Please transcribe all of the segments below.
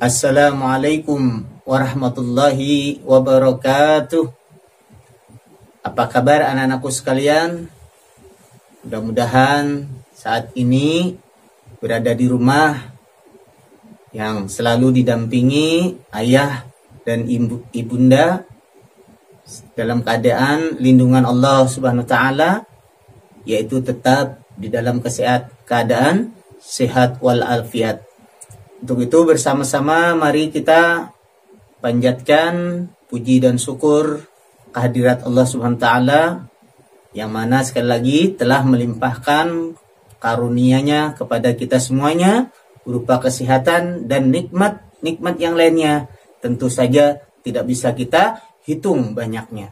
Assalamualaikum warahmatullahi wabarakatuh. Apa kabar anak-anakku sekalian? Mudah-mudahan saat ini berada di rumah yang selalu didampingi ayah dan ibunda dalam keadaan lindungan Allah Subhanahu wa taala, yaitu tetap di dalam keadaan sehat walafiat. Untuk itu bersama-sama mari kita panjatkan puji dan syukur kehadirat Allah Subhanahu wa taala yang mana sekali lagi telah melimpahkan karunia-Nya kepada kita semuanya berupa kesehatan dan nikmat yang lainnya. Tentu saja tidak bisa kita hitung banyaknya.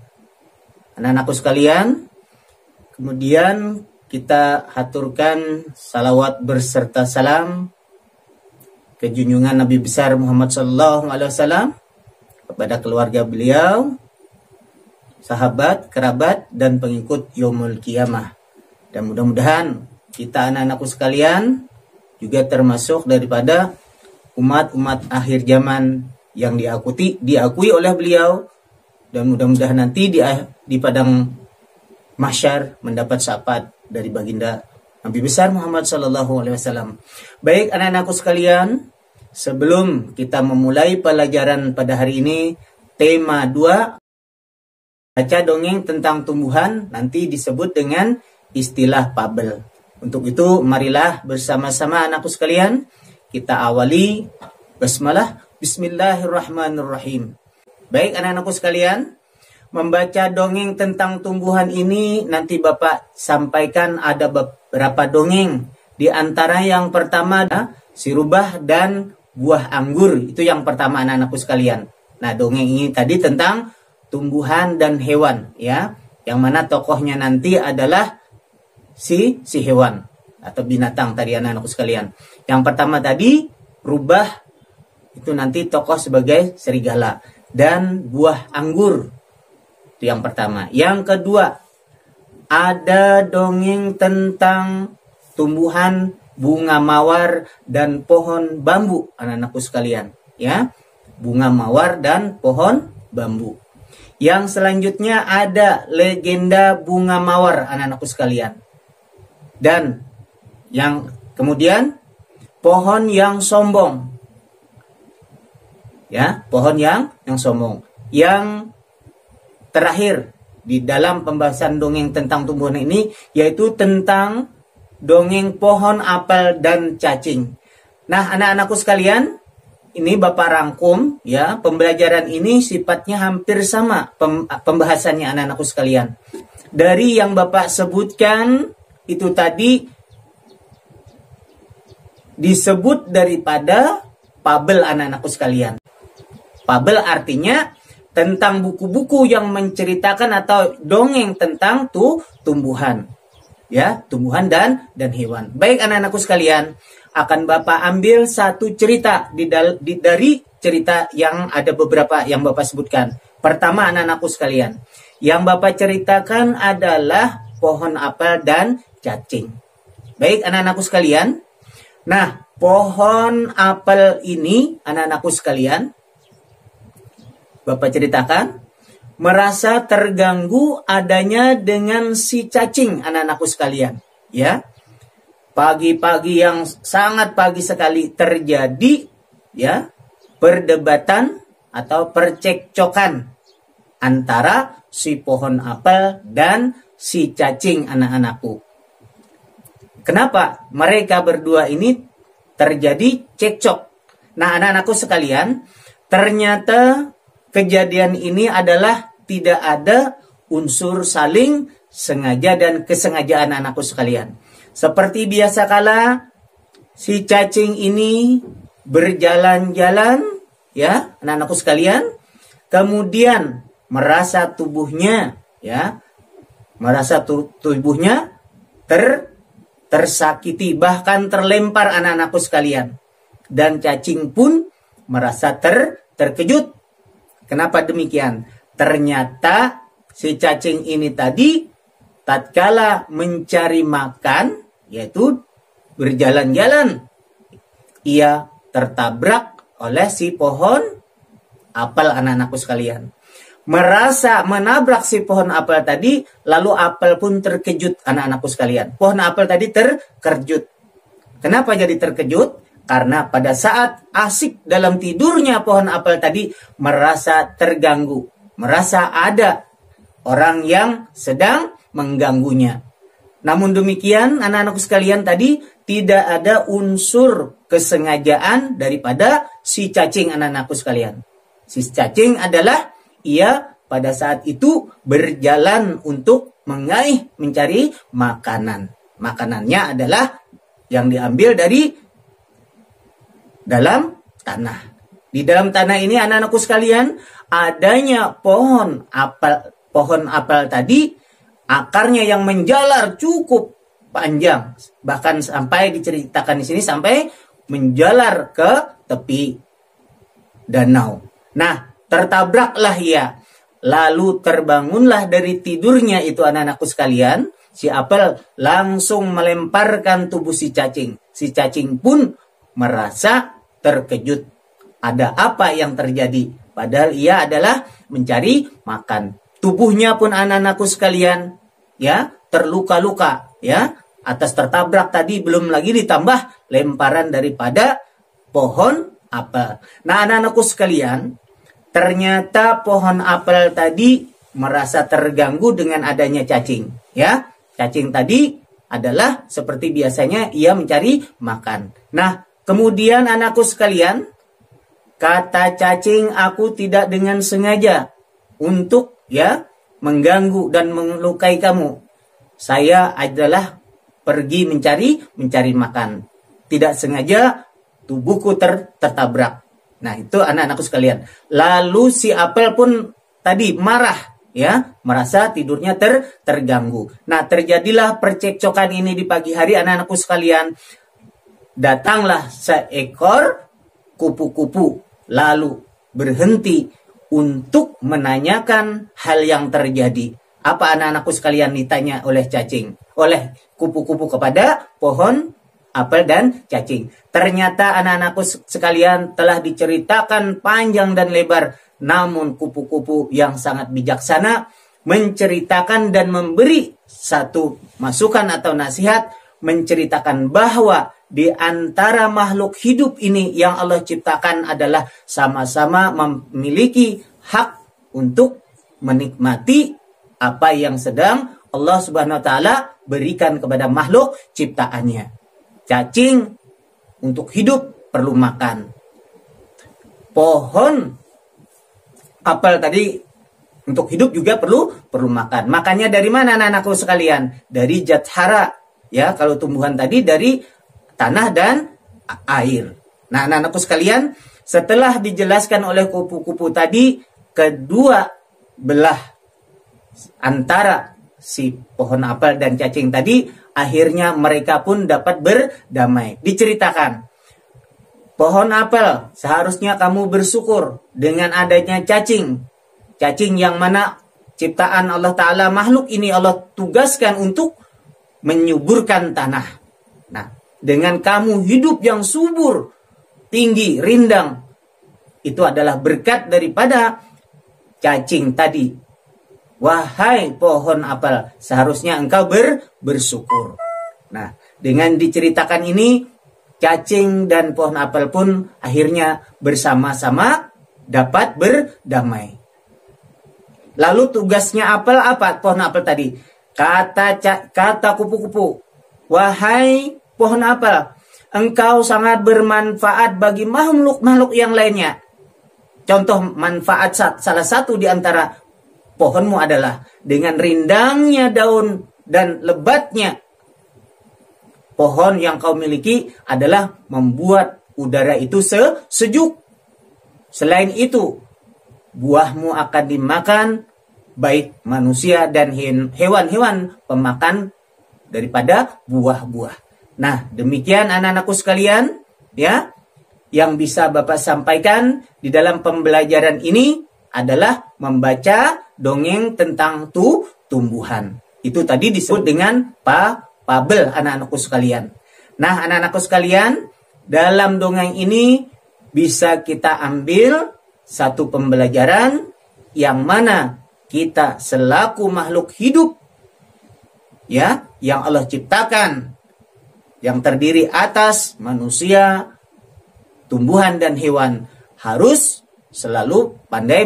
Anak-anakku sekalian, kemudian kita haturkan salawat berserta salam ke junjungan Nabi besar Muhammad SAW, kepada keluarga beliau, sahabat, kerabat, dan pengikut yaumul qiyamah. Dan mudah-mudahan kita anak-anakku sekalian juga termasuk daripada umat-umat akhir zaman yang diakui oleh beliau, dan mudah-mudahan nanti di padang mahsyar mendapat syafaat dari baginda Nabi besar Muhammad SAW. Baik anak-anakku sekalian, sebelum kita memulai pelajaran pada hari ini, tema 2, baca dongeng tentang tumbuhan, nanti disebut dengan istilah fabel. Untuk itu, marilah bersama-sama anakku sekalian, kita awali basmalah, bismillahirrahmanirrahim. Baik anak-anakku sekalian, membaca dongeng tentang tumbuhan ini nanti Bapak sampaikan ada beberapa dongeng. Di antara yang pertama si rubah dan buah anggur. Itu yang pertama anak-anakku sekalian. Nah, dongeng ini tadi tentang tumbuhan dan hewan ya. Yang mana tokohnya nanti adalah si hewan atau binatang tadi anak-anakku sekalian. Yang pertama tadi rubah, itu nanti tokoh sebagai serigala, dan buah anggur. Itu yang pertama. Yang kedua, ada dongeng tentang tumbuhan bunga mawar dan pohon bambu, anak-anakku sekalian. Ya, bunga mawar dan pohon bambu. Yang selanjutnya ada legenda bunga mawar, anak-anakku sekalian. Dan yang kemudian pohon yang sombong. Ya, pohon yang sombong. Yang terakhir di dalam pembahasan dongeng tentang tumbuhan ini yaitu tentang dongeng pohon apel dan cacing. Nah, anak-anakku sekalian, ini Bapak rangkum ya, pembelajaran ini sifatnya hampir sama pembahasannya anak-anakku sekalian. Dari yang Bapak sebutkan itu tadi disebut daripada fabel anak-anakku sekalian. Fabel artinya tentang buku-buku yang menceritakan atau dongeng tentang tumbuhan. Ya, tumbuhan dan hewan. Baik anak-anakku sekalian, akan Bapak ambil satu cerita dari cerita yang ada beberapa yang Bapak sebutkan. Pertama anak-anakku sekalian, yang Bapak ceritakan adalah pohon apel dan cacing. Baik anak-anakku sekalian. Nah, pohon apel ini anak-anakku sekalian, Bapak ceritakan merasa terganggu adanya dengan si cacing, anak-anakku sekalian. Ya, pagi-pagi yang sangat pagi sekali terjadi ya perdebatan atau percekcokan antara si pohon apel dan si cacing, anak-anakku. Kenapa mereka berdua ini terjadi cekcok? Nah, anak-anakku sekalian, ternyata kejadian ini adalah tidak ada unsur saling sengaja dan kesengajaan anak-anakku sekalian. Seperti biasa kala si cacing ini berjalan-jalan ya anak-anakku sekalian, kemudian merasa tubuhnya tersakiti, bahkan terlempar anak-anakku sekalian. Dan cacing pun merasa terkejut. Kenapa demikian? Ternyata si cacing ini tadi tatkala mencari makan, yaitu berjalan-jalan, ia tertabrak oleh si pohon apel anak-anakku sekalian. Merasa menabrak si pohon apel tadi, lalu apel pun terkejut anak-anakku sekalian. Pohon apel tadi terkejut. Kenapa jadi terkejut? Karena pada saat asik dalam tidurnya pohon apel tadi merasa terganggu. Merasa ada orang yang sedang mengganggunya. Namun demikian anak-anakku sekalian tadi tidak ada unsur kesengajaan daripada si cacing anak-anakku sekalian. Si cacing adalah ia pada saat itu berjalan untuk mengaih mencari makanan. Makanannya adalah yang diambil dari dalam tanah. Di dalam tanah ini anak-anakku sekalian adanya pohon apel tadi, akarnya yang menjalar cukup panjang, bahkan sampai diceritakan di sini sampai menjalar ke tepi danau. Nah, tertabraklah ia. Lalu terbangunlah dari tidurnya itu anak-anakku sekalian. Si apel langsung melemparkan tubuh si cacing. Si cacing pun merasa terkejut. Ada apa yang terjadi? Padahal ia adalah mencari makan. Tubuhnya pun anak-anakku sekalian, ya, terluka-luka, ya, atas tertabrak tadi, belum lagi ditambah lemparan daripada pohon apel. Nah, anak-anakku sekalian, ternyata pohon apel tadi merasa terganggu dengan adanya cacing. Ya, cacing tadi adalah seperti biasanya ia mencari makan. Nah, kemudian anakku sekalian, kata cacing, aku tidak dengan sengaja untuk mengganggu dan melukai kamu. Saya adalah pergi mencari makan. Tidak sengaja tubuhku tertabrak. Nah, itu anak-anakku sekalian. Lalu si apel pun tadi marah, ya, merasa tidurnya terganggu. Nah, terjadilah percekcokan ini di pagi hari anak-anakku sekalian. Datanglah seekor kupu-kupu lalu berhenti untuk menanyakan hal yang terjadi. Apa anak-anakku sekalian ditanya oleh cacing, oleh kupu-kupu kepada pohon apel dan cacing. Ternyata anak-anakku sekalian telah diceritakan panjang dan lebar. Namun kupu-kupu yang sangat bijaksana menceritakan dan memberi satu masukan atau nasihat, menceritakan bahwa di antara makhluk hidup ini yang Allah ciptakan adalah sama-sama memiliki hak untuk menikmati apa yang sedang Allah Subhanahu wa taala berikan kepada makhluk ciptaannya. Cacing untuk hidup perlu makan. Pohon apel tadi untuk hidup juga perlu makan. Makannya dari mana anak-anakku sekalian? Dari zat hara. Ya, kalau tumbuhan tadi dari tanah dan air. Nah, anak-anakku sekalian, setelah dijelaskan oleh kupu-kupu tadi kedua belah antara si pohon apel dan cacing tadi, akhirnya mereka pun dapat berdamai. Diceritakan, pohon apel, seharusnya kamu bersyukur dengan adanya cacing. Cacing yang mana ciptaan Allah Ta'ala, makhluk ini Allah tugaskan untuk menyuburkan tanah. Nah, dengan kamu hidup yang subur, tinggi, rindang, itu adalah berkat daripada cacing tadi. Wahai pohon apel, seharusnya engkau bersyukur. Nah, dengan diceritakan ini, cacing dan pohon apel pun akhirnya bersama-sama dapat berdamai. Lalu tugasnya apel apa? Pohon apel tadi. Kata kupu-kupu, wahai pohon apel, engkau sangat bermanfaat bagi makhluk-makhluk yang lainnya. Contoh manfaat salah satu di antara pohonmu adalah dengan rindangnya daun dan lebatnya pohon yang kau miliki adalah membuat udara itu sejuk. Selain itu, buahmu akan dimakan baik manusia dan hewan-hewan pemakan daripada buah-buah. Nah, demikian anak-anakku sekalian, ya, yang bisa Bapak sampaikan di dalam pembelajaran ini adalah membaca dongeng tentang tumbuhan. Itu tadi disebut dengan fabel anak-anakku sekalian. Nah, anak-anakku sekalian, dalam dongeng ini bisa kita ambil satu pembelajaran yang mana kita selaku makhluk hidup ya yang Allah ciptakan, yang terdiri atas manusia, tumbuhan dan hewan, harus selalu pandai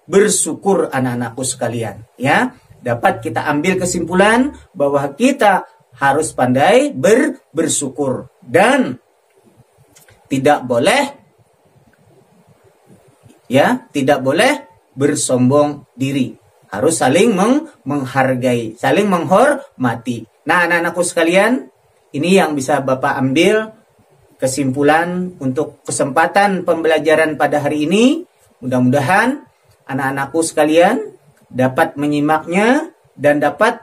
bersyukur anak-anakku sekalian. Ya, dapat kita ambil kesimpulan bahwa kita harus pandai bersyukur dan tidak boleh bersombong diri. Harus saling menghargai, saling menghormati. Nah, anak-anakku sekalian, ini yang bisa Bapak ambil kesimpulan untuk kesempatan pembelajaran pada hari ini. Mudah-mudahan anak-anakku sekalian dapat menyimaknya dan dapat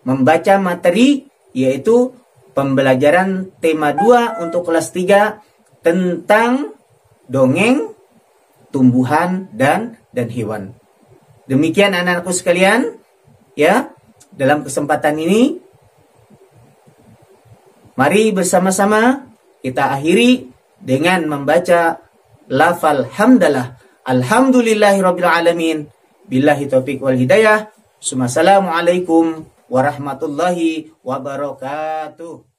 membaca materi, yaitu pembelajaran tema 2 untuk kelas 3 tentang dongeng, tumbuhan dan hewan. Demikian anak-anakku sekalian, ya. Dalam kesempatan ini, mari bersama-sama kita akhiri dengan membaca lafal hamdalah. Alhamdulillahirabbil alamin. Billahi taufiq wal hidayah. Assalamualaikum warahmatullahi wabarakatuh.